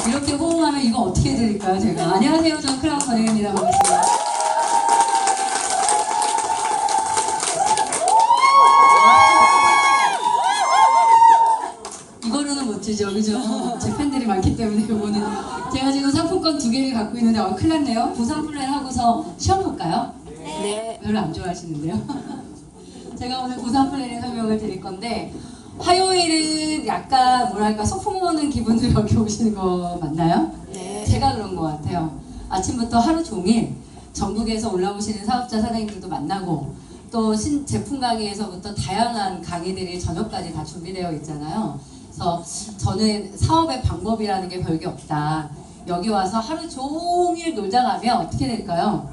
이렇게 호응하면 이거 어떻게 드릴까요, 제가? 안녕하세요, 저는 클라운 권혜은입니다. 반갑습니다. 이거로는 못 주죠, 그죠? 제 팬들이 많기 때문에 이거는. 제가 지금 상품권 2개를 갖고 있는데 큰일 났네요. 보상 플랜 하고서 시험 볼까요? 네. 별로 안 좋아하시는데요. 제가 오늘 보상 플랜을 설명을 드릴 건데, 화요일은 약간 뭐랄까 소풍 오는 기분으로 여기 오시는 거 맞나요? 네. 제가 그런 것 같아요. 아침부터 하루 종일 전국에서 올라오시는 사업자 사장님들도 만나고, 또 신제품 강의에서부터 다양한 강의들이 저녁까지 다 준비되어 있잖아요. 그래서 저는 사업의 방법이라는 게 별게 없다. 여기 와서 하루 종일 놀다 가면 어떻게 될까요?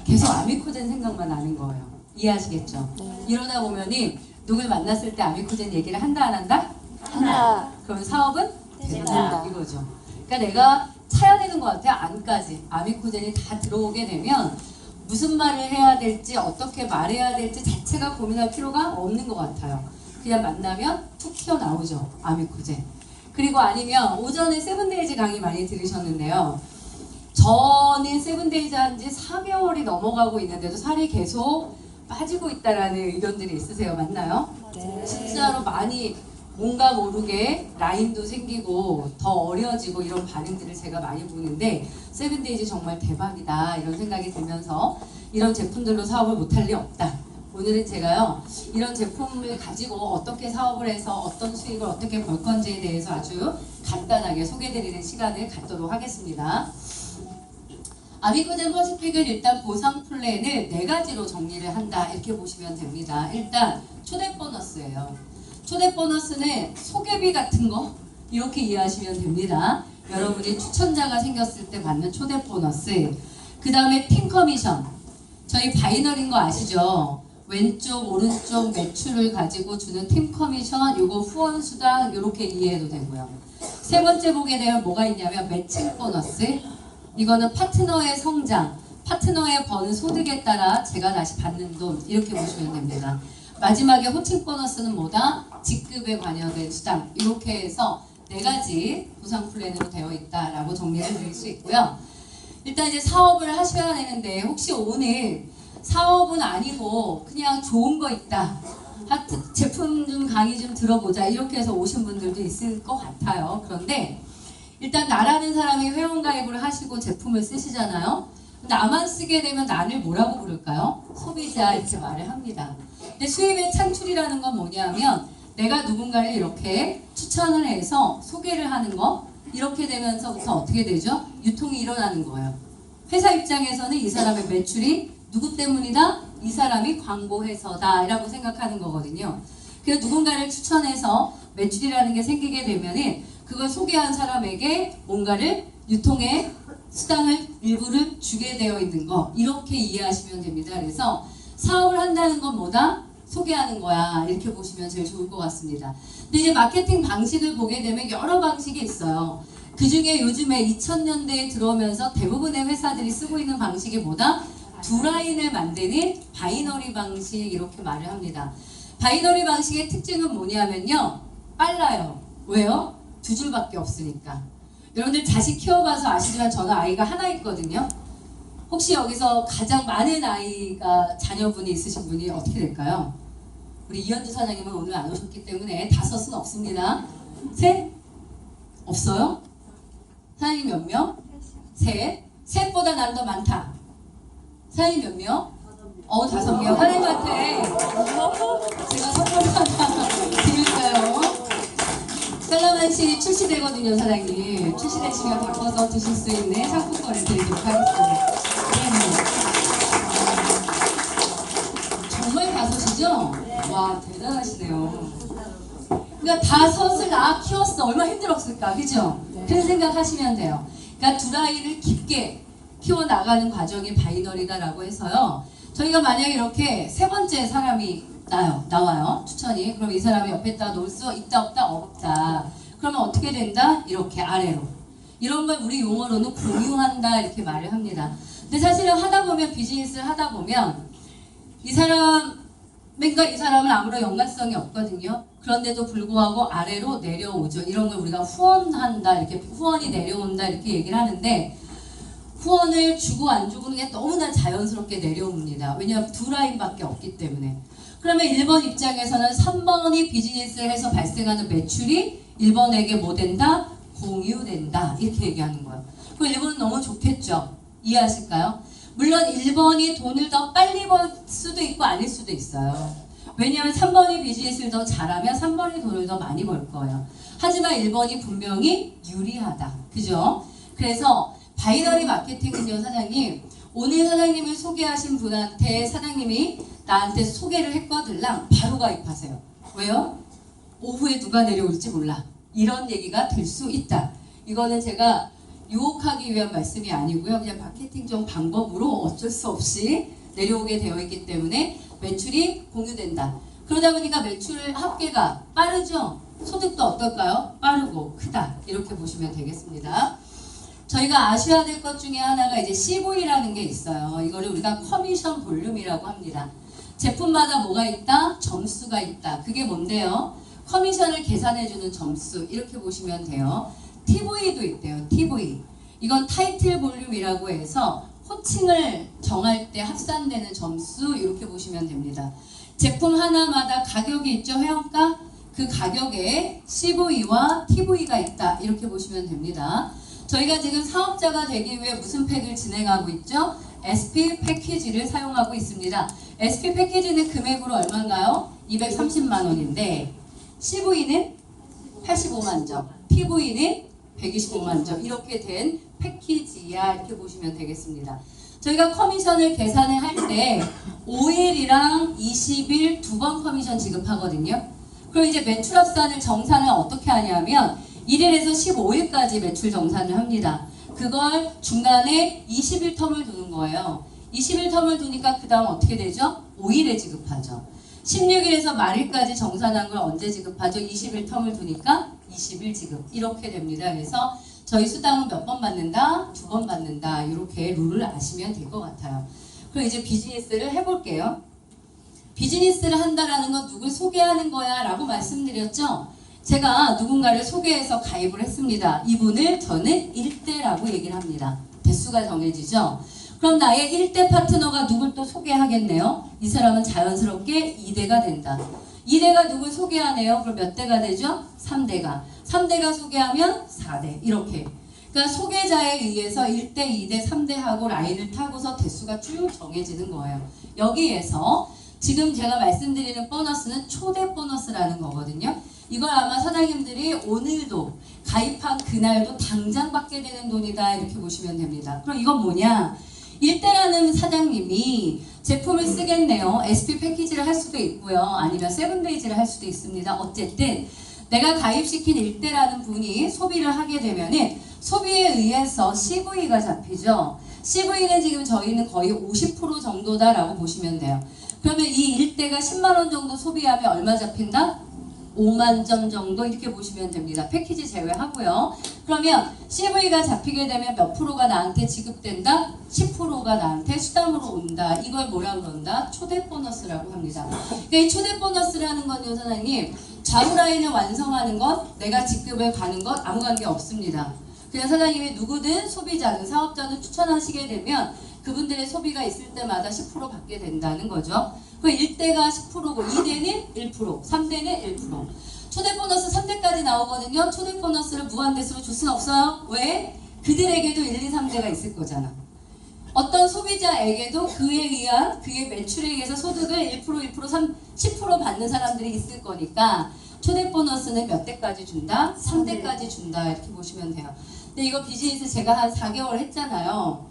계속 아미코젠 생각만 나는 거예요. 이해하시겠죠? 네. 이러다 보면은 누굴 만났을 때 아미코젠 얘기를 한다 안 한다? 한다. 그럼 사업은 된다. 된다. 이거죠. 그러니까 내가 차야 되는 것 같아요. 안까지. 아미코젠이 다 들어오게 되면 무슨 말을 해야 될지 어떻게 말해야 될지 자체가 고민할 필요가 없는 것 같아요. 그냥 만나면 툭 튀어나오죠. 아미코젠. 그리고 아니면 오전에 세븐데이즈 강의 많이 들으셨는데요. 저는 세븐데이즈 한 지 4개월이 넘어가고 있는데도 살이 계속 빠지고 있다라는 의견들이 있으세요? 맞나요? 네. 진짜로 많이 뭔가 모르게 라인도 생기고 더 어려지고 이런 반응들을 제가 많이 보는데 세븐데이즈 정말 대박이다 이런 생각이 들면서 이런 제품들로 사업을 못할 리 없다. 오늘은 제가요 이런 제품을 가지고 어떻게 사업을 해서 어떤 수익을 어떻게 벌 건지에 대해서 아주 간단하게 소개드리는 시간을 갖도록 하겠습니다. 아미코젠 퍼시픽은 일단 보상 플랜을 4가지로 정리를 한다 이렇게 보시면 됩니다. 일단 초대 보너스예요. 초대 보너스는 소개비 같은 거 이렇게 이해하시면 됩니다. 여러분이 추천자가 생겼을 때 받는 초대 보너스. 그 다음에 팀 커미션. 저희 바이너리인 거 아시죠? 왼쪽 오른쪽 매출을 가지고 주는 팀 커미션, 요거 후원 수당 이렇게 이해해도 되고요. 세 번째 보게 되면 뭐가 있냐면 매칭 보너스. 이거는 파트너의 성장, 파트너의 버는 소득에 따라 제가 다시 받는 돈 이렇게 보시면 됩니다. 마지막에 호칭 보너스는 뭐다? 직급에 관여된 수당 이렇게 해서 4가지 보상 플랜으로 되어 있다라고 정리를 드릴 수 있고요. 일단 이제 사업을 하셔야 되는데 혹시 오늘 사업은 아니고 그냥 좋은 거 있다. 제품 좀 강의 좀 들어보자 이렇게 해서 오신 분들도 있을 것 같아요. 그런데 일단 나라는 사람이 회원가입을 하시고 제품을 쓰시잖아요. 나만 쓰게 되면 나를 뭐라고 부를까요? 소비자 이렇게 말을 합니다. 근데 수입의 창출이라는 건 뭐냐면 내가 누군가를 이렇게 추천을 해서 소개를 하는 거 이렇게 되면서부터 어떻게 되죠? 유통이 일어나는 거예요. 회사 입장에서는 이 사람의 매출이 누구 때문이다? 이 사람이 광고해서다 라고 생각하는 거거든요. 그래서 누군가를 추천해서 매출이라는 게 생기게 되면은 그걸 소개한 사람에게 뭔가를 유통의 수당을 일부를 주게 되어 있는 거 이렇게 이해하시면 됩니다. 그래서 사업을 한다는 건 뭐다? 소개하는 거야 이렇게 보시면 제일 좋을 것 같습니다. 근데 이제 마케팅 방식을 보게 되면 여러 방식이 있어요. 그 중에 요즘에 2000년대에 들어오면서 대부분의 회사들이 쓰고 있는 방식이 뭐다? 두 라인을 만드는 바이너리 방식 이렇게 말을 합니다. 바이너리 방식의 특징은 뭐냐면요. 빨라요. 왜요? 2줄밖에 없으니까. 여러분들 자식 키워봐서 아시지만 저는 아이가 하나 있거든요. 혹시 여기서 가장 많은 아이가 자녀분이 있으신 분이 어떻게 될까요? 우리 이현주 사장님은 오늘 안 오셨기 때문에 5은 없습니다. 셋? 없어요? 사장님 몇 명? 셋. 셋보다 난 더 많다. 사장님 몇 명? 5명. 사장님한테 제가 선물 하나 드릴까요? 셀러만시 출시되거든요, 사장님. 출시되시면 바꿔서 드실 수 있는 상품권을 드리도록 하겠습니다. 정말 5이죠? 와, 대단하시네요. 그러니까 5을 나 키웠어. 얼마나 힘들었을까, 그죠? 그런 생각 하시면 돼요. 그러니까 두 아이를 깊게 키워나가는 과정이 바이너리다라고 해서요. 저희가 만약에 이렇게 세 번째 사람이 나와요. 추천이. 그럼 이 사람이 옆에다 놓을 수 있다 없다 없다. 그러면 어떻게 된다? 이렇게 아래로. 이런 걸 우리 용어로는 공유한다 이렇게 말을 합니다. 근데 사실은 하다 보면 비즈니스를 하다 보면 이 사람과 이 사람은 아무런 연관성이 없거든요. 그런데도 불구하고 아래로 내려오죠. 이런 걸 우리가 후원한다, 이렇게 후원이 내려온다 이렇게 얘기를 하는데, 후원을 주고 안 주고는 게 너무나 자연스럽게 내려옵니다. 왜냐하면 두 라인밖에 없기 때문에. 그러면 1번 입장에서는 3번이 비즈니스를 해서 발생하는 매출이 1번에게 뭐 된다? 공유된다. 이렇게 얘기하는 거예요. 그럼 1번은 너무 좋겠죠? 이해하실까요? 물론 1번이 돈을 더 빨리 벌 수도 있고 아닐 수도 있어요. 왜냐하면 3번이 비즈니스를 더 잘하면 3번이 돈을 더 많이 벌 거예요. 하지만 1번이 분명히 유리하다. 그죠? 그래서 바이너리 마케팅은요, 사장님. 오늘 사장님을 소개하신 분한테 사장님이 나한테 소개를 했거들랑 바로 가입하세요. 왜요? 오후에 누가 내려올지 몰라. 이런 얘기가 될 수 있다. 이거는 제가 유혹하기 위한 말씀이 아니고요. 그냥 마케팅적 방법으로 어쩔 수 없이 내려오게 되어 있기 때문에 매출이 공유된다. 그러다 보니까 매출 합계가 빠르죠? 소득도 어떨까요? 빠르고 크다. 이렇게 보시면 되겠습니다. 저희가 아셔야 될 것 중에 하나가 이제 CV라는 게 있어요. 이거를 우리가 커미션 볼륨이라고 합니다. 제품마다 뭐가 있다? 점수가 있다. 그게 뭔데요? 커미션을 계산해주는 점수. 이렇게 보시면 돼요. TV도 있대요. TV. 이건 타이틀 볼륨이라고 해서 호칭을 정할 때 합산되는 점수. 이렇게 보시면 됩니다. 제품 하나마다 가격이 있죠. 회원가? 그 가격에 CV와 TV가 있다. 이렇게 보시면 됩니다. 저희가 지금 사업자가 되기 위해 무슨 팩을 진행하고 있죠? SP 패키지를 사용하고 있습니다. SP 패키지는 금액으로 얼마인가요? 230만 원인데 CV는 85만 점, TV는 125만 점 이렇게 된 패키지야 이렇게 보시면 되겠습니다. 저희가 커미션을 계산을 할 때 5일이랑 20일 두 번 커미션 지급하거든요. 그럼 이제 매출 합산을 정산을 어떻게 하냐면 1일에서 15일까지 매출 정산을 합니다. 그걸 중간에 20일 텀을 두는 거예요. 20일 텀을 두니까 그 다음 어떻게 되죠? 5일에 지급하죠. 16일에서 말일까지 정산한 걸 언제 지급하죠? 20일 텀을 두니까 20일 지급. 이렇게 됩니다. 그래서 저희 수당은 몇 번 받는다? 2번 받는다. 이렇게 룰을 아시면 될 것 같아요. 그럼 이제 비즈니스를 해볼게요. 비즈니스를 한다라는 건 누굴 소개하는 거야 라고 말씀드렸죠? 제가 누군가를 소개해서 가입을 했습니다. 이분을 저는 1대라고 얘기를 합니다. 대수가 정해지죠. 그럼 나의 1대 파트너가 누굴 또 소개하겠네요. 이 사람은 자연스럽게 2대가 된다. 2대가 누굴 소개하네요. 그럼 몇 대가 되죠? 3대가. 3대가 소개하면 4대. 이렇게. 그러니까 소개자에 의해서 1대, 2대, 3대하고 라인을 타고서 대수가 쭉 정해지는 거예요. 여기에서 지금 제가 말씀드리는 보너스는 초대 보너스라는 거거든요. 이걸 아마 사장님들이 오늘도 가입한 그날도 당장 받게 되는 돈이다 이렇게 보시면 됩니다. 그럼 이건 뭐냐? 1대라는 사장님이 제품을 쓰겠네요. SP 패키지를 할 수도 있고요. 아니면 세븐데이즈를 할 수도 있습니다. 어쨌든 내가 가입시킨 1대라는 분이 소비를 하게 되면은 소비에 의해서 CV가 잡히죠. CV는 지금 저희는 거의 50% 정도다라고 보시면 돼요. 그러면 이 1대가 10만 원 정도 소비하면 얼마 잡힌다? 5만 점 정도 이렇게 보시면 됩니다. 패키지 제외하고요. 그러면 CV가 잡히게 되면 몇 프로가 나한테 지급된다? 10%가 나한테 수당으로 온다. 이걸 뭐라 그런다? 초대 보너스라고 합니다. 그러니까 이 초대 보너스라는 건요, 사장님, 좌우 라인을 완성하는 것, 내가 직급을 가는 것 아무 관계 없습니다. 그냥 사장님이 누구든 소비자든 사업자든 추천하시게 되면 그분들의 소비가 있을 때마다 10% 받게 된다는 거죠. 그 1대가 10%고 2대는 1%, 3대는 1%. 초대 보너스 3대까지 나오거든요. 초대 보너스를 무한대수로 줄 수는 없어요. 왜? 그들에게도 1, 2, 3대가 있을 거잖아. 어떤 소비자에게도 그에 의한 그의 매출에 의해서 소득을 1%, 1%, 10% 받는 사람들이 있을 거니까 초대 보너스는 몇 대까지 준다? 3대까지 준다. 이렇게 보시면 돼요. 근데 이거 비즈니스 제가 한 4개월 했잖아요.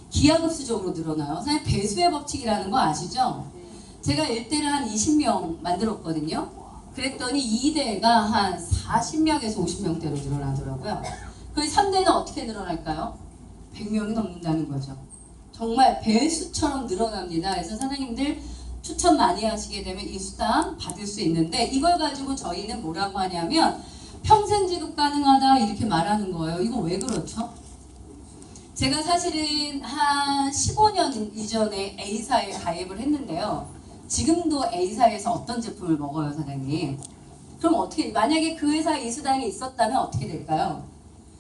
기하급수적으로 늘어나요. 사실 배수의 법칙이라는 거 아시죠? 제가 1대를 한 20명 만들었거든요. 그랬더니 2대가 한 40명에서 50명대로 늘어나더라고요. 그럼 3대는 어떻게 늘어날까요? 100명이 넘는다는 거죠. 정말 배수처럼 늘어납니다. 그래서 사장님들 추천 많이 하시게 되면 이 수당 받을 수 있는데 이걸 가지고 저희는 뭐라고 하냐면 평생 지급 가능하다 이렇게 말하는 거예요. 이거 왜 그렇죠? 제가 사실은 한 15년 이전에 A사에 가입을 했는데요. 지금도 A사에서 어떤 제품을 먹어요, 사장님? 그럼 어떻게, 만약에 그 회사에 이 수당이 있었다면 어떻게 될까요?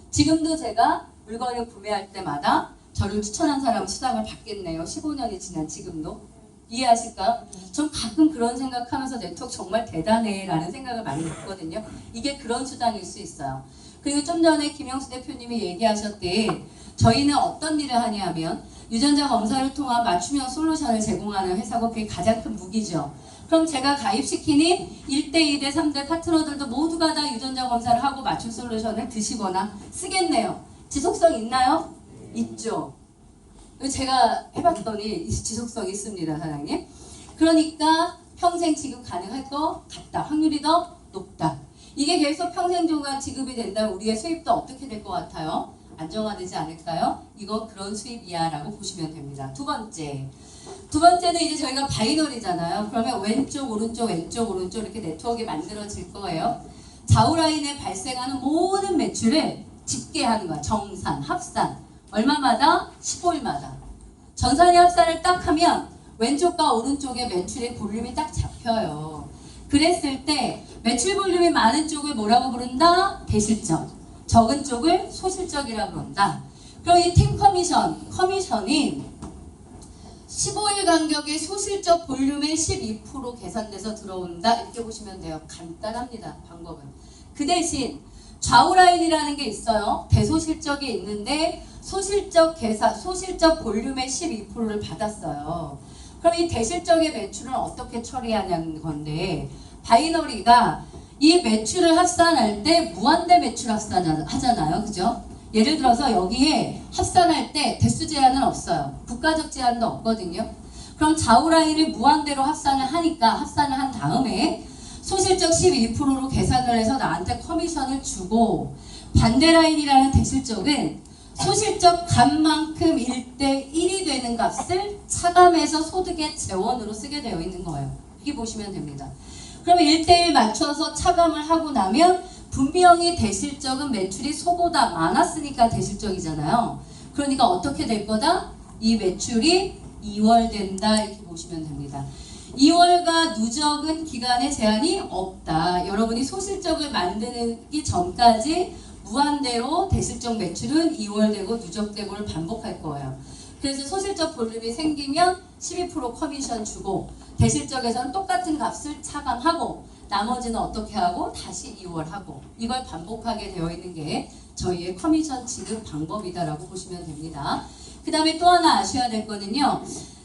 지금도 제가 물건을 구매할 때마다 저를 추천한 사람 수당을 받겠네요. 15년이 지난 지금도. 이해하실까요? 전 가끔 그런 생각하면서 네트워크 정말 대단해 라는 생각을 많이 했거든요. 이게 그런 수당일 수 있어요. 그리고 좀 전에 김영수 대표님이 얘기하셨대. 저희는 어떤 일을 하냐면 유전자 검사를 통한 맞춤형 솔루션을 제공하는 회사고 그게 가장 큰 무기죠. 그럼 제가 가입시키는 1대, 2대, 3대 파트너들도 모두가 다 유전자 검사를 하고 맞춤 솔루션을 드시거나 쓰겠네요. 지속성 있나요? 있죠. 제가 해봤더니 지속성이 있습니다, 사장님. 그러니까 평생 지급 가능할 것 같다. 확률이 더 높다. 이게 계속 평생 동안 지급이 된다면 우리의 수입도 어떻게 될 것 같아요? 안정화되지 않을까요? 이거 그런 수입이야 라고 보시면 됩니다. 두 번째는 이제 저희가 바이너리잖아요. 그러면 왼쪽 오른쪽 왼쪽 오른쪽 이렇게 네트워크가 만들어질 거예요. 좌우 라인에 발생하는 모든 매출을 집계하는 거야. 정산, 합산. 얼마마다? 15일마다. 전산의 합산을 딱 하면 왼쪽과 오른쪽의 매출의 볼륨이 딱 잡혀요. 그랬을 때 매출 볼륨이 많은 쪽을 뭐라고 부른다? 대실적. 적은 쪽을 소실적이라고 부른다. 그럼 이 팀 커미션이 15일 간격의 소실적 볼륨의 12% 계산돼서 들어온다. 이렇게 보시면 돼요. 간단합니다. 방법은. 그 대신 좌우 라인이라는 게 있어요. 대소실적이 있는데 소실적 볼륨의 12%를 받았어요. 그럼 이 대실적의 매출은 어떻게 처리하냐는 건데 바이너리가 이 매출을 합산할 때 무한대 매출 합산하잖아요. 그죠? 예를 들어서 여기에 합산할 때 대수 제한은 없어요. 국가적 제한도 없거든요. 그럼 좌우 라인을 무한대로 합산을 한 다음에 소실적 12%로 계산을 해서 나한테 커미션을 주고 반대 라인이라는 대실적은 소실적 값만큼 1대 1이 되는 값을 차감해서 소득의 재원으로 쓰게 되어 있는 거예요. 이렇게 보시면 됩니다. 그러면 1대 1 맞춰서 차감을 하고 나면 분명히 대실적은 매출이 소보다 많았으니까 대실적이잖아요. 그러니까 어떻게 될 거다? 이 매출이 2월된다 이렇게 보시면 됩니다. 2월과 누적은 기간에 제한이 없다. 여러분이 소실적을 만드기 전까지 무한대로 대실적 매출은 2월되고 누적되고를 반복할 거예요. 그래서 소실적 볼륨이 생기면 12% 커미션 주고 대실적에서는 똑같은 값을 차감하고 나머지는 어떻게 하고 다시 2월 하고 이걸 반복하게 되어 있는 게 저희의 커미션 지급 방법이다라고 보시면 됩니다. 그 다음에 또 하나 아셔야 될 거는요.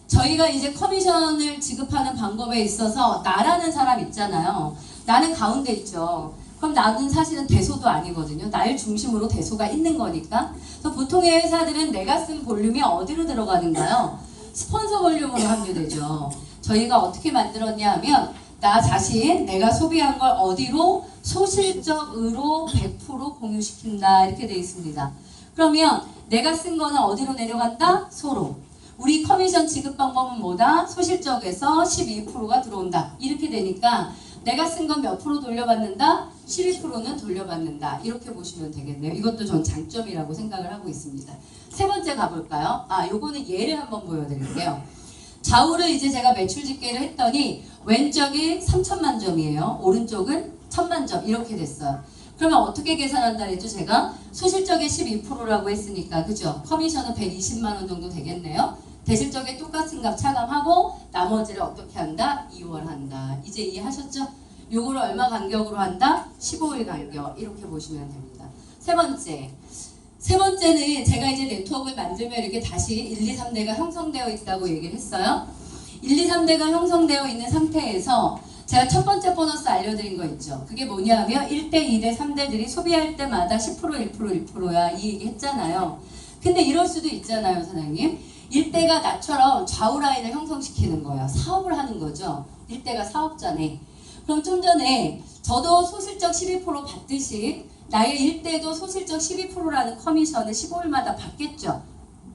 저희가 이제 커미션을 지급하는 방법에 있어서 나라는 사람 있잖아요. 나는 가운데 있죠. 그럼 나는 사실은 대소도 아니거든요. 날 중심으로 대소가 있는 거니까. 그래서 보통의 회사들은 내가 쓴 볼륨이 어디로 들어가는가요? 스폰서 볼륨으로 합류되죠. 저희가 어떻게 만들었냐 하면 나 자신 내가 소비한 걸 어디로 소실적으로 100% 공유시킨다 이렇게 되어 있습니다. 그러면 내가 쓴 거는 어디로 내려간다? 소로. 우리 커미션 지급 방법은 뭐다? 소실적에서 12%가 들어온다. 이렇게 되니까 내가 쓴 건 몇 프로 돌려받는다? 12%는 돌려받는다. 이렇게 보시면 되겠네요. 이것도 전 장점이라고 생각을 하고 있습니다. 세 번째 가볼까요? 요거는 예를 한번 보여드릴게요. 좌우를 이제 제가 매출 집계를 했더니 왼쪽이 3천만 점이에요. 오른쪽은 1,000만 점 이렇게 됐어요. 그러면 어떻게 계산한다 그랬죠? 제가 소실적의 12%라고 했으니까 그죠? 커미션은 120만 원 정도 되겠네요. 대실적에 똑같은 값 차감하고 나머지를 어떻게 한다? 2월 한다. 이제 이해하셨죠? 요거를 얼마 간격으로 한다? 15일 간격 이렇게 보시면 됩니다. 세 번째는 제가 이제 네트워크를 만들면 이렇게 다시 1, 2, 3대가 형성되어 있다고 얘기를 했어요. 1, 2, 3대가 형성되어 있는 상태에서 제가 첫 번째 보너스 알려드린 거 있죠. 그게 뭐냐면 1대, 2대, 3대들이 소비할 때마다 10%, 1%, 1%야 이 얘기 했잖아요. 근데 이럴 수도 있잖아요, 사장님. 1대가 나처럼 좌우 라인을 형성시키는 거예요. 사업을 하는 거죠. 1대가 사업자네. 그럼 좀 전에 저도 소실적 12% 받듯이 나의 1대도 소실적 12%라는 커미션을 15일마다 받겠죠.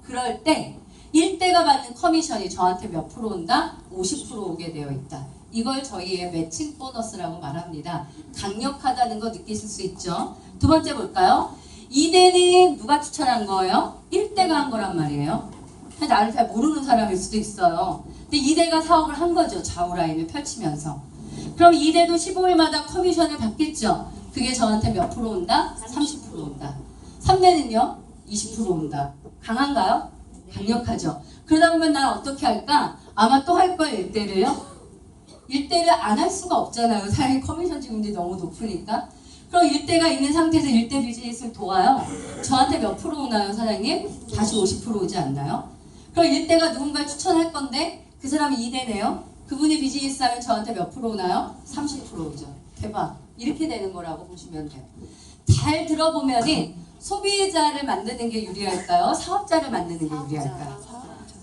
그럴 때 1대가 받는 커미션이 저한테 몇 프로 온다? 50% 오게 되어 있다. 이걸 저희의 매칭 보너스라고 말합니다. 강력하다는 거 느끼실 수 있죠. 두 번째 볼까요? 2대는 누가 추천한 거예요? 1대가 한 거란 말이에요. 나를 잘 모르는 사람일 수도 있어요. 근데 2대가 사업을 한 거죠. 좌우 라인을 펼치면서. 그럼 2대도 15일마다 커미션을 받겠죠. 그게 저한테 몇 프로 온다? 30% 온다. 3대는요? 20% 온다. 강한가요? 강력하죠. 그러다 보면 난 어떻게 할까? 아마 또 할 거예요. 1대를요. 1대를 안 할 수가 없잖아요. 사람이 커미션 지급률이 너무 높으니까. 그럼 1대가 있는 상태에서 1대 비즈니스를 도와요. 저한테 몇 프로 오나요, 사장님? 다시 50% 오지 않나요? 그럼 1대가 누군가를 추천할 건데 그 사람이 2대네요. 그분이 비즈니스 하면 저한테 몇 프로 오나요? 30% 오죠. 대박. 이렇게 되는 거라고 보시면 돼요. 잘 들어보면은 소비자를 만드는 게 유리할까요? 사업자를 만드는 게 유리할까요?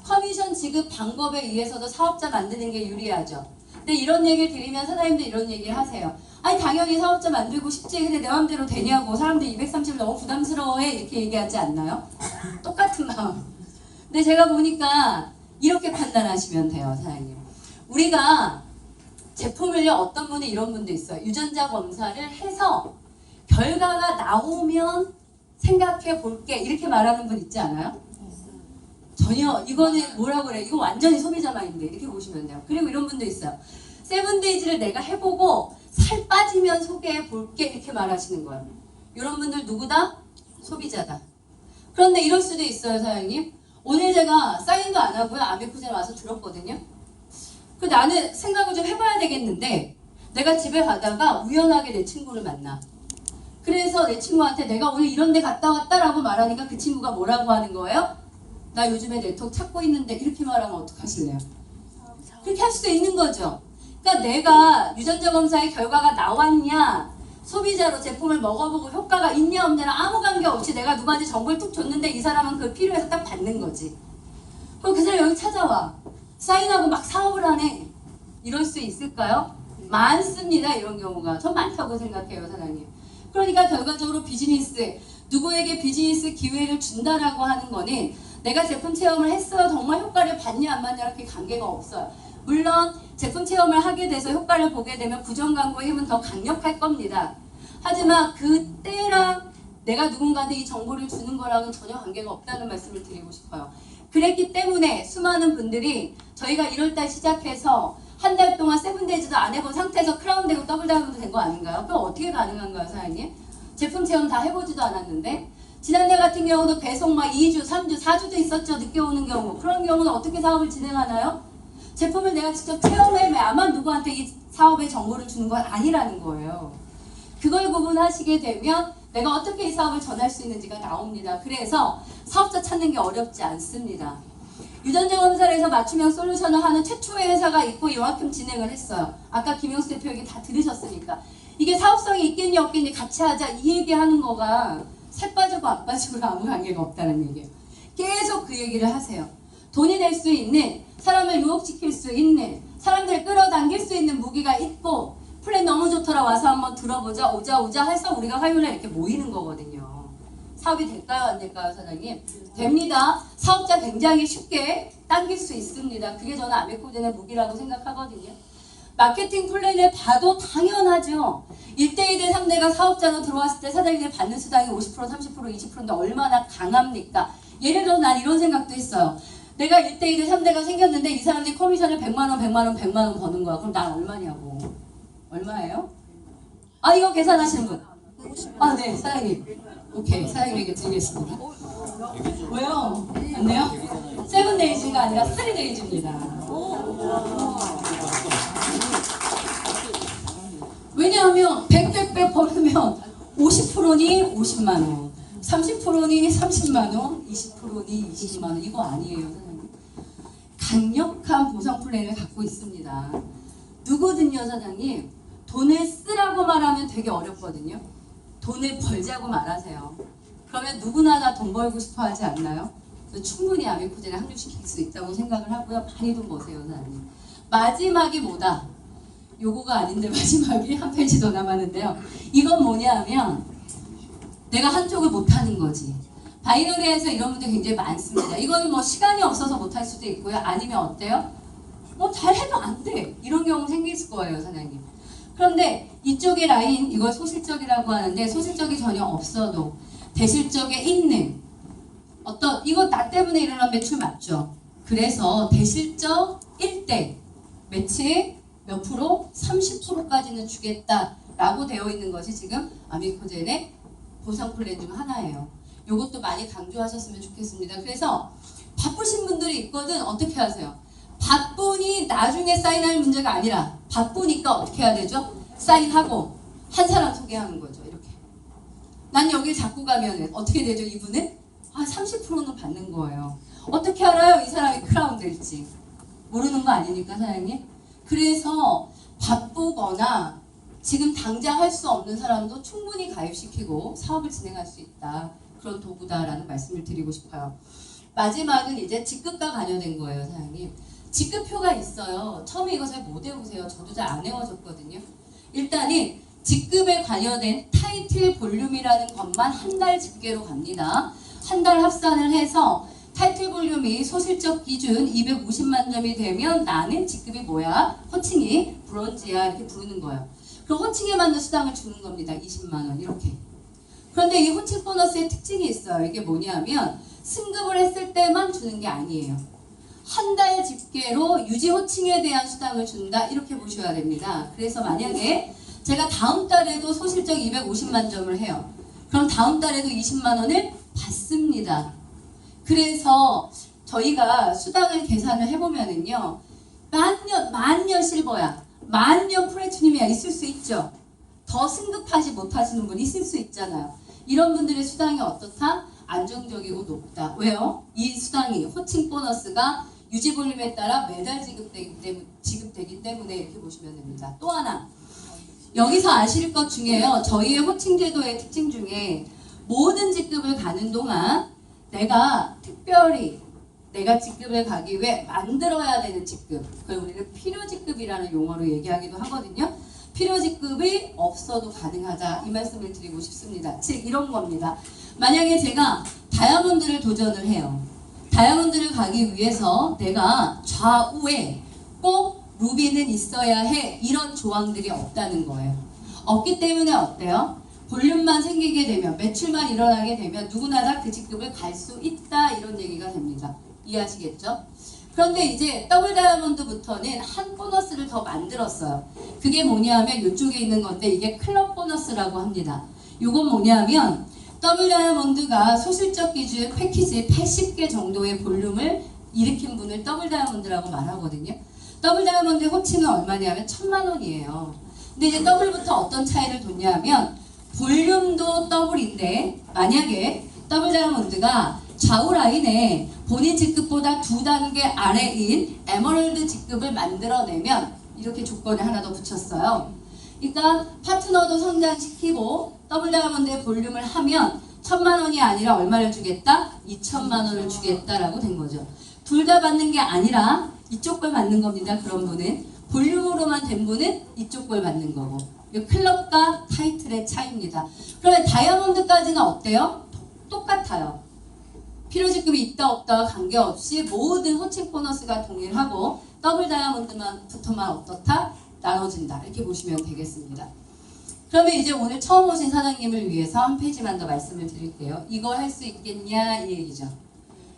커미션 지급 방법에 의해서도 사업자 만드는 게 유리하죠. 근데 이런 얘기를 드리면 사장님들 이런 얘기를 하세요. 아니 당연히 사업자 만들고 싶지. 근데 내 맘대로 되냐고. 사람들 230을 너무 부담스러워해. 이렇게 얘기하지 않나요? 똑같은 마음. 근데 제가 보니까 이렇게 판단하시면 돼요, 사장님. 우리가 제품을요, 어떤 분이 이런 분도 있어요. 유전자 검사를 해서 결과가 나오면 생각해 볼게. 이렇게 말하는 분 있지 않아요? 전혀. 이거는 뭐라고 그래? 이거 완전히 소비자 마인드. 이렇게 보시면 돼요. 그리고 이런 분도 있어요. 세븐데이즈를 내가 해보고 살 빠지면 소개해 볼게. 이렇게 말하시는 거예요. 이런 분들 누구다? 소비자다. 그런데 이럴 수도 있어요, 사장님. 오늘 제가 사인도 안 하고요. 아메쿠젠 와서 들었거든요. 그 나는 생각을 좀 해봐야 되겠는데 내가 집에 가다가 우연하게 내 친구를 만나. 그래서 내 친구한테 내가 오늘 이런 데 갔다 왔다라고 말하니까 그 친구가 뭐라고 하는 거예요? 나 요즘에 네트워크 찾고 있는데 이렇게 말하면 어떡하실래요? 그렇게 할 수도 있는 거죠. 그러니까 내가 유전자 검사의 결과가 나왔냐, 소비자로 제품을 먹어보고 효과가 있냐 없냐랑 아무 관계없이 내가 누구한테 정보를 툭 줬는데 이 사람은 그걸 필요해서 딱 받는 거지. 그럼 그 사람이 여기 찾아와. 사인하고 막 사업을 하네. 이럴 수 있을까요? 많습니다. 이런 경우가. 전 많다고 생각해요, 사장님. 그러니까 결과적으로 비즈니스, 누구에게 비즈니스 기회를 준다라고 하는 거는 내가 제품 체험을 했어요. 정말 효과를 받냐 안 받냐랑 그게 관계가 없어요. 물론 제품 체험을 하게 돼서 효과를 보게 되면 부정 광고의 힘은 더 강력할 겁니다. 하지만 그때랑 내가 누군가한테 이 정보를 주는 거랑은 전혀 관계가 없다는 말씀을 드리고 싶어요. 그랬기 때문에 수많은 분들이 저희가 1월달 시작해서 한 달 동안 세븐데이즈도 안 해본 상태에서 크라운되고 더블다운도 된 거 아닌가요? 그럼 어떻게 가능한가요, 사장님? 제품 체험 다 해보지도 않았는데. 지난달 같은 경우도 배송 막 2주, 3주, 4주도 있었죠. 늦게 오는 경우. 그런 경우는 어떻게 사업을 진행하나요? 제품을 내가 직접 체험해야만 누구한테 이 사업의 정보를 주는 건 아니라는 거예요. 그걸 구분하시게 되면 내가 어떻게 이 사업을 전할 수 있는지가 나옵니다. 그래서 사업자 찾는 게 어렵지 않습니다. 유전자 검사를 해서 맞춤형 솔루션을 하는 최초의 회사가 있고 이만큼 진행을 했어요. 아까 김영수 대표 얘기 다 들으셨으니까. 이게 사업성이 있겠니 없겠니 같이 하자 이 얘기하는 거가 살 빠지고 안 빠지고 아무 관계가 없다는 얘기예요. 계속 그 얘기를 하세요. 돈이 될 수 있는, 사람을 유혹시킬 수 있는, 사람들을 끌어당길 수 있는 무기가 있고 플랜 너무 좋더라 와서 한번 들어보자 오자 해서 우리가 화요일에 이렇게 모이는 거거든요. 사업이 될까요 안 될까요 사장님? 됩니다. 사업자 굉장히 쉽게 당길 수 있습니다. 그게 저는 아메코젠의 무기라고 생각하거든요. 마케팅 플랜을 봐도 당연하죠. 1대 2대 3대가 사업자로 들어왔을 때 사장님이 받는 수당이 50%, 30%, 20%인데 얼마나 강합니까? 예를 들어 난 이런 생각도 했어요. 내가 1대 2대 3대가 생겼는데 이 사람들이 커미션을 100만원, 100만원, 100만원 버는 거야. 그럼 난 얼마냐고. 얼마예요? 아 이거 계산하시는 분. 아 네 사장님. 오케이 사장님에게 드리겠습니다. 왜요? 안 돼요? 세븐데이즈가 아니라 스리데이즈입니다. 왜냐하면 100 벌으면 50%니 50만원, 30%니 30만원, 20%니 20만원. 이거 아니에요 사장님. 강력한 보상 플랜을 갖고 있습니다. 누구든요 사장님 돈을 쓰라고 말하면 되게 어렵거든요. 돈을 벌자고 말하세요. 그러면 누구나 다 돈 벌고 싶어 하지 않나요? 충분히 아메코젠을 합류시킬 수 있다고 생각을 하고요. 많이 돈 버세요 사장님. 마지막이 뭐다? 요거가 아닌데 마지막이 한 페이지 더 남았는데요. 이건 뭐냐면 내가 한쪽을 못하는 거지. 바이너리에서 이런 분들 굉장히 많습니다. 이거는 뭐 시간이 없어서 못할 수도 있고요. 아니면 어때요? 뭐 잘해도 안 돼. 이런 경우 생길 거예요 사장님. 그런데 이쪽의 라인 이걸 소실적이라고 하는데 소실적이 전혀 없어도 대실적에 있는 어떤 이거 나 때문에 일어난 매출 맞죠? 그래서 대실적 1대 매치 몇 프로? 30%까지는 주겠다라고 되어 있는 것이 지금 아미코젠의 보상 플랜 중 하나예요. 이것도 많이 강조하셨으면 좋겠습니다. 그래서 바쁘신 분들이 있거든. 어떻게 하세요? 바쁘니 나중에 사인할 문제가 아니라 바쁘니까 어떻게 해야 되죠? 사인하고 한 사람 소개하는 거죠. 이렇게. 난 여길 자꾸 가면 어떻게 되죠? 이분은? 30%는 받는 거예요. 어떻게 알아요? 이 사람이 크라운 될지. 모르는 거 아니니까 사장님. 그래서 바쁘거나 지금 당장 할 수 없는 사람도 충분히 가입시키고 사업을 진행할 수 있다. 그런 도구다라는 말씀을 드리고 싶어요. 마지막은 이제 직급과 관련된 거예요, 사장님. 직급표가 있어요. 처음에 이거 잘 못 외우세요. 저도 잘 안 외워졌거든요. 일단은 직급에 관련된 타이틀 볼륨이라는 것만 한 달 집계로 갑니다. 한 달 합산을 해서 타이틀 볼륨이 소실적 기준 250만 점이 되면 나는 직급이 뭐야? 호칭이 브론즈야 이렇게 부르는 거예요. 그럼 호칭에 맞는 수당을 주는 겁니다. 20만 원 이렇게. 그런데 이 호칭 보너스의 특징이 있어요. 이게 뭐냐면 승급을 했을 때만 주는 게 아니에요. 한 달 집계로 유지 호칭에 대한 수당을 준다 이렇게 보셔야 됩니다. 그래서 만약에 제가 다음 달에도 소실적 250만 점을 해요. 그럼 다음 달에도 20만 원을 받습니다. 그래서 저희가 수당을 계산을 해보면은요. 만년 실버야. 만년 프레추님이야. 있을 수 있죠. 더 승급하지 못하시는 분 있을 수 있잖아요. 이런 분들의 수당이 어떻다? 안정적이고 높다. 왜요? 이 수당이 호칭 보너스가 유지 볼륨에 따라 매달 지급되기 때문에 이렇게 보시면 됩니다. 또 하나 여기서 아실 것 중에요. 저희의 호칭 제도의 특징 중에 모든 직급을 가는 동안 내가 특별히 내가 직급을 가기 위해 만들어야 되는 직급, 그걸 우리는 필요 직급이라는 용어로 얘기하기도 하거든요. 필요 직급이 없어도 가능하다 이 말씀을 드리고 싶습니다. 즉 이런 겁니다. 만약에 제가 다이아몬드를 도전을 해요. 다이아몬드를 가기 위해서 내가 좌우에 꼭 루비는 있어야 해 이런 조항들이 없다는 거예요. 없기 때문에 어때요? 볼륨만 생기게 되면 매출만 일어나게 되면 누구나 다 그 직급을 갈 수 있다 이런 얘기가 됩니다. 이해하시겠죠? 그런데 이제 더블 다이아몬드부터는 한 보너스를 더 만들었어요. 그게 뭐냐면 이쪽에 있는 건데 이게 클럽 보너스라고 합니다. 이건 뭐냐면 더블 다이아몬드가 소실적 기준 패키지 80개 정도의 볼륨을 일으킨 분을 더블 다이아몬드라고 말하거든요. 더블 다이아몬드 호칭은 얼마냐면 1000만 원이에요. 근데 이제 더블부터 어떤 차이를 뒀냐면 볼륨도 더블인데 만약에 더블 다이아몬드가 좌우 라인에 본인 직급보다 2단계 아래인 에메랄드 직급을 만들어내면 이렇게 조건을 하나 더 붙였어요. 그러니까 파트너도 성장시키고 더블 다이아몬드의 볼륨을 하면 1000만 원이 아니라 얼마를 주겠다? 2000만 원을 주겠다라고 된 거죠. 둘 다 받는 게 아니라 이쪽 걸 받는 겁니다. 그런 분은. 볼륨으로만 된 분은 이쪽 걸 받는 거고. 클럽과 타이틀의 차이입니다. 그러면 다이아몬드까지는 어때요? 똑같아요. 필요직급이 있다 없다와 관계없이 모든 호칭 보너스가 동일하고 더블 다이아몬드부터만 어떻다? 나눠진다. 이렇게 보시면 되겠습니다. 그러면 이제 오늘 처음 오신 사장님을 위해서 한 페이지만 더 말씀을 드릴게요. 이거 할 수 있겠냐 이 얘기죠.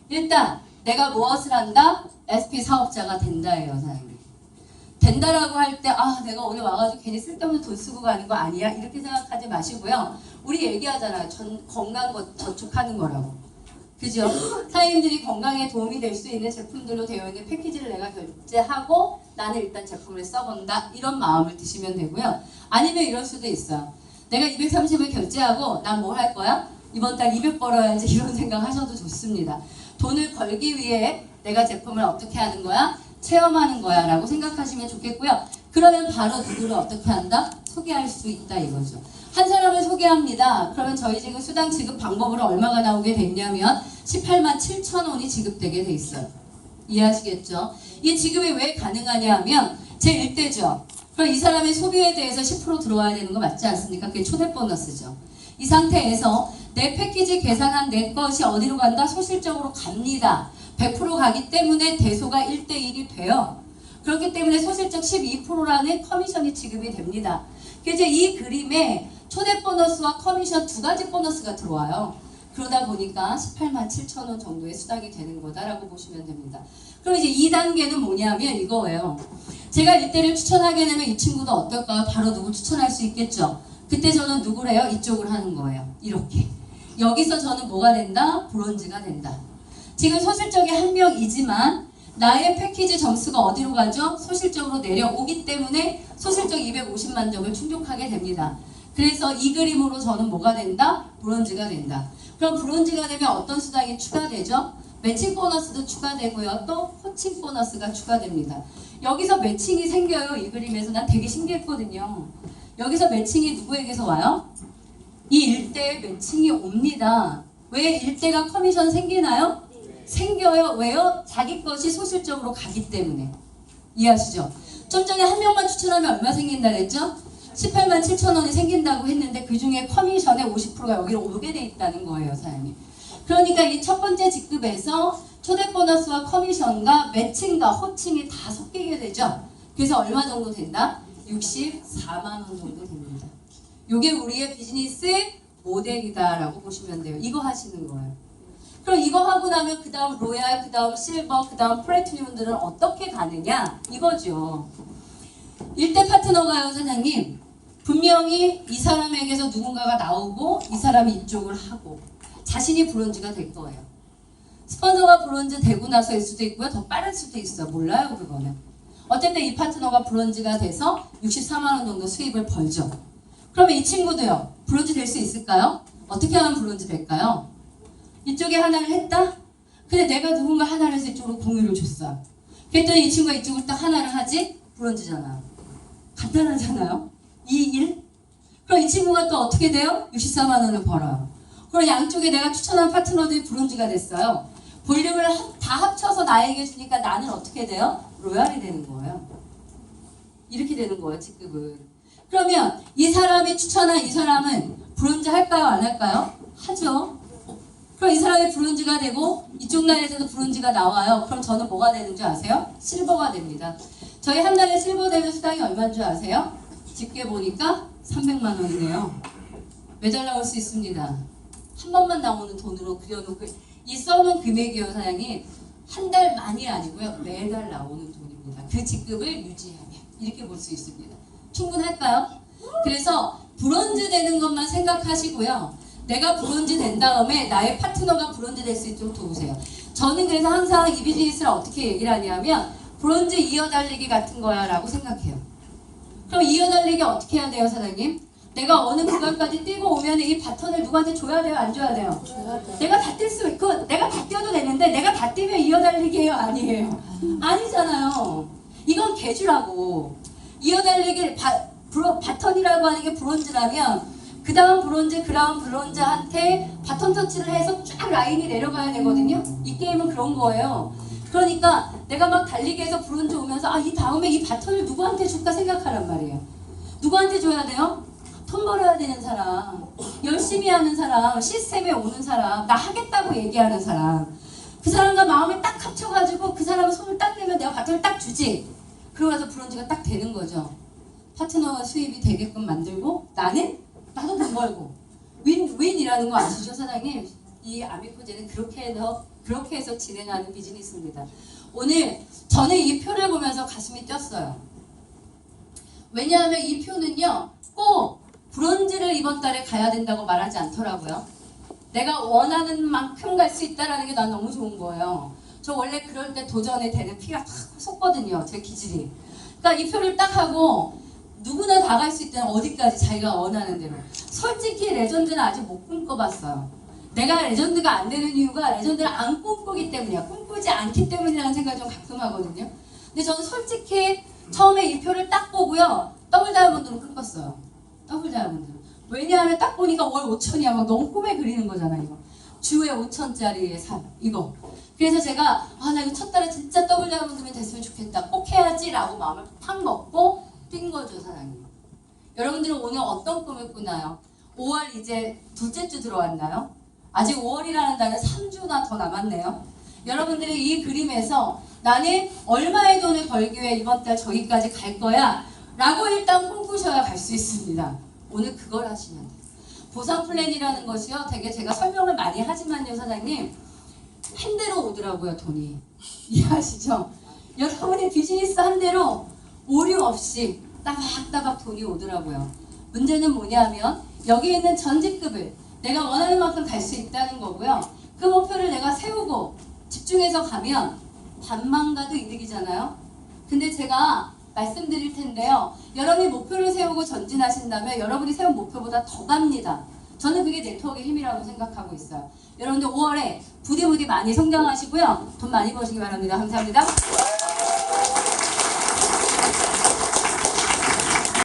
일단 내가 무엇을 한다? SP 사업자가 된다예요. 사장님. 된다라고 할 때 내가 오늘 와가지고 괜히 쓸데없는 돈 쓰고 가는 거 아니야? 이렇게 생각하지 마시고요. 우리 얘기하잖아요. 건강 저축하는 거라고. 그죠? 사장님들이 건강에 도움이 될 수 있는 제품들로 되어 있는 패키지를 내가 결제하고 나는 일단 제품을 써본다. 이런 마음을 드시면 되고요. 아니면 이럴 수도 있어요. 내가 230을 결제하고 난 뭐 할 거야? 이번 달 200 벌어야지 이런 생각 하셔도 좋습니다. 돈을 벌기 위해 내가 제품을 어떻게 하는 거야? 체험하는 거야 라고 생각하시면 좋겠고요. 그러면 바로 누구를 어떻게 한다? 소개할 수 있다 이거죠. 한 사람을 소개합니다. 그러면 저희 지금 수당 지급 방법으로 얼마가 나오게 됐냐면 18만 7천 원이 지급되게 돼 있어요. 이해하시겠죠? 이 지급이 왜 가능하냐 하면 제 1대죠. 그럼 이 사람의 소비에 대해서 10% 들어와야 되는 거 맞지 않습니까? 그게 초대 보너스죠. 이 상태에서 내 패키지 계산한 내 것이 어디로 간다? 소실적으로 갑니다. 100% 가기 때문에 대소가 1대1이 돼요. 그렇기 때문에 소실적 12%라는 커미션이 지급이 됩니다. 이제 이 그림에 초대 보너스와 커미션 두 가지 보너스가 들어와요. 그러다 보니까 18만 7천 원 정도의 수당이 되는 거다라고 보시면 됩니다. 그럼 이제 2단계는 뭐냐면 이거예요. 제가 일대를 추천하게 되면 이 친구도 어떨까요? 바로 누구 추천할 수 있겠죠. 그때 저는 누구래요? 이쪽을 하는 거예요. 이렇게. 여기서 저는 뭐가 된다? 브론즈가 된다. 지금 소실적이 한 명이지만 나의 패키지 점수가 어디로 가죠? 소실적으로 내려오기 때문에 소실적 250만 점을 충족하게 됩니다. 그래서 이 그림으로 저는 뭐가 된다? 브론즈가 된다. 그럼 브론즈가 되면 어떤 수당이 추가되죠? 매칭 보너스도 추가되고요. 또 코칭 보너스가 추가됩니다. 여기서 매칭이 생겨요. 이 그림에서 난 되게 신기했거든요. 여기서 매칭이 누구에게서 와요? 이 일대에 매칭이 옵니다. 왜 일대가 커미션 생기나요? 생겨요. 왜요? 자기 것이 소실적으로 가기 때문에. 이해하시죠? 좀 전에 한 명만 추천하면 얼마 생긴다 그랬죠? 18만 7천 원이 생긴다고 했는데 그 중에 커미션의 50%가 여기로 오게 돼 있다는 거예요, 사장님. 그러니까 이 첫 번째 직급에서 초대 보너스와 커미션과 매칭과 호칭이 다 섞이게 되죠. 그래서 얼마 정도 된다? 64만 원 정도 됩니다. 이게 우리의 비즈니스 모델이다라고 보시면 돼요. 이거 하시는 거예요. 그럼 이거 하고 나면 그 다음 로얄, 그 다음 실버, 그 다음 플래티늄들은 어떻게 가느냐? 이거죠. 일대 파트너가요, 사장님. 분명히 이 사람에게서 누군가가 나오고 이 사람이 이쪽을 하고 자신이 브론즈가 될 거예요. 스폰서가 브론즈 되고 나서일 수도 있고요. 더 빠를 수도 있어요. 몰라요, 그거는. 어쨌든 이 파트너가 브론즈가 돼서 64만 원 정도 수입을 벌죠. 그러면 이 친구도요. 브론즈 될 수 있을까요? 어떻게 하면 브론즈 될까요? 이쪽에 하나를 했다? 근데 내가 누군가 하나를 해서 이쪽으로 공유를 줬어요. 그랬더니 이 친구가 이쪽을 딱 하나를 하지? 브론즈잖아요. 간단하잖아요. 2, 1. 그럼 이 친구가 또 어떻게 돼요? 64만 원을 벌어요. 그럼 양쪽에 내가 추천한 파트너들이 브론즈가 됐어요. 볼륨을 다 합쳐서 나에게 주니까 나는 어떻게 돼요? 로얄이 되는 거예요. 이렇게 되는 거예요, 직급은. 그러면 이 사람이 추천한 이 사람은 브론즈 할까요? 안 할까요? 하죠. 그럼 이 사람이 브론즈가 되고 이쪽 라인에서도 브론즈가 나와요. 그럼 저는 뭐가 되는 줄 아세요? 실버가 됩니다. 저희 한 달에 실버 되는 수당이 얼마인 줄 아세요? 집게 보니까 300만 원이네요. 매달 나올 수 있습니다. 한 번만 나오는 돈으로 그려놓고 이 써놓은 금액이요, 사장님. 한 달만이 아니고요. 매달 나오는 돈입니다. 그 직급을 유지하면 이렇게 볼 수 있습니다. 충분할까요? 그래서 브론즈 되는 것만 생각하시고요. 내가 브론즈 된 다음에 나의 파트너가 브론즈 될 수 있도록 도우세요. 저는 그래서 항상 이 비즈니스를 어떻게 얘기를 하냐면 브론즈 이어달리기 같은 거야 라고 생각해요. 그럼 이어달리기 어떻게 해야 돼요, 사장님? 내가 어느 구간까지 뛰고 오면 이 바톤을 누구한테 줘야 돼요? 안 줘야 돼요? 내가 다 뛸 수 있고 내가 다 뛰어도 되는데 내가 다 뛰면 이어달리기예요? 아니에요? 아니잖아요. 이건 개주라고. 이어달리기 바톤이라고 하는 게 브론즈라면 그 다음 브론즈, 그 다음 브론즈한테 바톤 터치를 해서 쫙 라인이 내려가야 되거든요. 이 게임은 그런 거예요. 그러니까 내가 막 달리기 해서 브론즈 오면서 이 다음에 이 바톤을 누구한테 줄까 생각하란 말이에요. 누구한테 줘야 돼요? 돈 벌어야 되는 사람, 열심히 하는 사람, 시스템에 오는 사람, 나 하겠다고 얘기하는 사람, 그 사람과 마음을 딱 합쳐가지고 그 사람은 손을 딱 내면 내가 바톤을 딱 주지. 그러고 나서 브론즈가 딱 되는 거죠. 파트너가 수입이 되게끔 만들고 나도 돈 벌고 윈윈이라는 거 아시죠, 사장님? 이 아미코제는 그렇게 해서 진행하는 비즈니스입니다. 오늘 저는 이 표를 보면서 가슴이 뛰었어요. 왜냐하면 이 표는요, 꼭 브론즈를 이번 달에 가야 된다고 말하지 않더라고요. 내가 원하는 만큼 갈 수 있다는 게 난 너무 좋은 거예요. 저 원래 그럴 때 도전에 되는 피가 탁 솟거든요, 제 기질이. 그러니까 이 표를 딱 하고 누구나 다 갈 수 있다는 어디까지 자기가 원하는 대로. 솔직히 레전드는 아직 못 꿈꿔봤어요. 내가 레전드가 안 되는 이유가 레전드를 안 꿈꾸기 때문이야. 꿈꾸지 않기 때문이라는 생각을 좀 가끔 하거든요. 근데 저는 솔직히 처음에 이 표를 딱 보고요. 더블 다이아몬드로 꿈꿨어요. 더블 다이아몬드. 왜냐하면 딱 보니까 월 5천이야. 막 너무 꿈에 그리는 거잖아, 이거. 주에 5천짜리의 삶, 이거. 그래서 제가 나 이거 첫 달에 진짜 더블 다이아몬드면 됐으면 좋겠다. 꼭 해야지 라고 마음을 팍 먹고 뛴 거죠, 사장님. 여러분들은 오늘 어떤 꿈을 꾸나요? 5월 이제 둘째 주 들어왔나요? 아직 5월이라는 달은 3주나 더 남았네요. 여러분들이 이 그림에서 나는 얼마의 돈을 벌기 위해 이번 달 저기까지 갈 거야 라고 일단 꿈꾸셔야 갈 수 있습니다. 오늘 그걸 하시면 돼요. 보상 플랜이라는 것이요. 되게 제가 설명을 많이 하지만요, 사장님. 한 대로 오더라고요, 돈이. 이해하시죠? 여러분의 비즈니스 한 대로 오류 없이 따박따박 돈이 오더라고요. 문제는 뭐냐면 여기 있는 전직급을 내가 원하는 만큼 갈 수 있다는 거고요. 그 목표를 내가 세우고 집중해서 가면 반만 가도 이득이잖아요. 근데 제가 말씀드릴 텐데요. 여러분이 목표를 세우고 전진하신다면 여러분이 세운 목표보다 더 갑니다. 저는 그게 네트워크의 힘이라고 생각하고 있어요. 여러분들 5월에 부디부디 많이 성장하시고요. 돈 많이 버시기 바랍니다. 감사합니다.